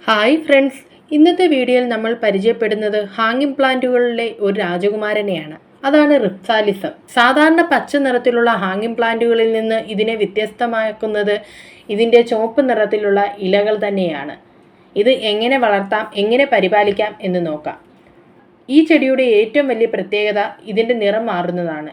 Hi friends, ഇന്നത്തെ വീഡിയോയിൽ നമ്മൾ പരിചയപ്പെടുന്നത് ഹാങ്ങിങ് പ്ലാന്റുകളിലെ ഒരു രാജകുമാരനെയാണ്. അതാണ് റിപ്സാലിസം. സാധാരണ പച്ച നിറത്തിലുള്ള ഹാങ്ങിങ് പ്ലാന്റുകളിൽ നിന്ന് ഇതിനെ വ്യത്യസ്തമാക്കുന്നത് ഇതിൻ്റെ ചുവപ്പ് നിറത്തിലുള്ള ഇലകൾ തന്നെയാണ്. ഇത് എങ്ങനെ വളർത്താം, എങ്ങനെ പരിപാലിക്കാം എന്ന് നോക്കാം. ഈ ചെടിയുടെ ഏറ്റവും വലിയ പ്രത്യേകത ഇതിൻ്റെ നിറം മാറുന്നതാണ്.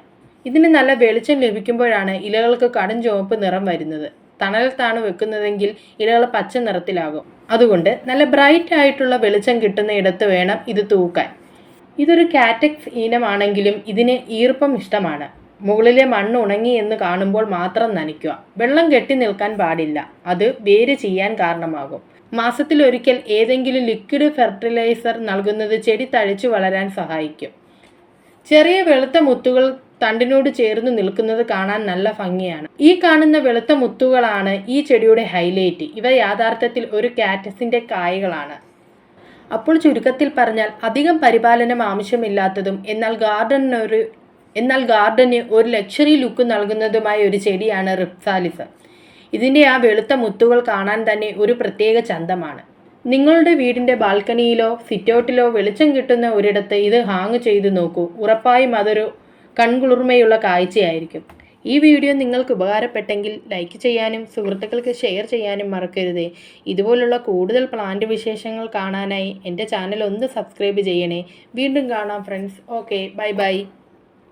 ഇതിന് നല്ല വെളിച്ചം ലഭിക്കുമ്പോഴാണ് ഇലകൾക്ക് കടും ചുവപ്പ് നിറം വരുന്നത്. തണലത്താണ് വെക്കുന്നതെങ്കിൽ ഇലകൾ പച്ച നിറത്തിലാകും. അതുകൊണ്ട് നല്ല ബ്രൈറ്റ് ആയിട്ടുള്ള വെളിച്ചം കിട്ടുന്ന ഇടത്ത് വേണം ഇത് തൂക്കാൻ. ഇതൊരു കാറ്റക്സ് ഇനമാണെങ്കിലും ഇതിന് ഈർപ്പം ഇഷ്ടമാണ്. മുകളിലെ മണ്ണ് ഉണങ്ങി എന്ന് കാണുമ്പോൾ മാത്രം നനയ്ക്കുക. വെള്ളം കെട്ടി നിൽക്കാൻ പാടില്ല, അത് വേര് ചെയ്യാൻ കാരണമാകും. മാസത്തിലൊരിക്കൽ ഏതെങ്കിലും ലിക്വിഡ് ഫെർട്ടിലൈസർ നൽകുന്നത് ചെടി തഴച്ചു വളരാൻ സഹായിക്കും. ചെറിയ വെളുത്ത മുത്തുകൾ തണ്ടിനോട് ചേർന്ന് നിൽക്കുന്നത് കാണാൻ നല്ല ഭംഗിയാണ്. ഈ കാണുന്ന വെളുത്ത മുത്തുകളാണ് ഈ ചെടിയുടെ ഹൈലൈറ്റ്. ഇവ യഥാർത്ഥത്തിൽ ഒരു കാറ്റസിന്റെ കായകളാണ്. അപ്പോൾ ചുരുക്കത്തിൽ പറഞ്ഞാൽ അധികം പരിപാലനം ആവശ്യമില്ലാത്തതും എന്നാൽ ഗാർഡന് ഒരു ലക്ഷറി ലുക്ക് നൽകുന്നതുമായ ഒരു ചെടിയാണ് റിപ്സാലിസം. ഇതിൻ്റെ ആ വെളുത്ത മുത്തുകൾ കാണാൻ തന്നെ ഒരു പ്രത്യേക ചന്തമാണ്. നിങ്ങളുടെ വീടിൻ്റെ ബാൽക്കണിയിലോ സിറ്റൗട്ടിലോ വെളിച്ചം കിട്ടുന്ന ഒരിടത്ത് ഇത് ഹാങ് ചെയ്ത് നോക്കൂ. ഉറപ്പായും അതൊരു കൺകുളിർമയുള്ള കാഴ്ചയായിരിക്കും. ഈ വീഡിയോ നിങ്ങൾക്ക് ഉപകാരപ്പെട്ടെങ്കിൽ ലൈക്ക് ചെയ്യാനും സുഹൃത്തുക്കൾക്ക് ഷെയർ ചെയ്യാനും മറക്കരുതേ. ഇതുപോലുള്ള കൂടുതൽ പ്ലാന്റ് വിശേഷങ്ങൾ കാണാനായി എൻ്റെ ചാനൽ ഒന്ന് സബ്സ്ക്രൈബ് ചെയ്യണേ. വീണ്ടും കാണാം ഫ്രണ്ട്സ്. Okay, bye bye.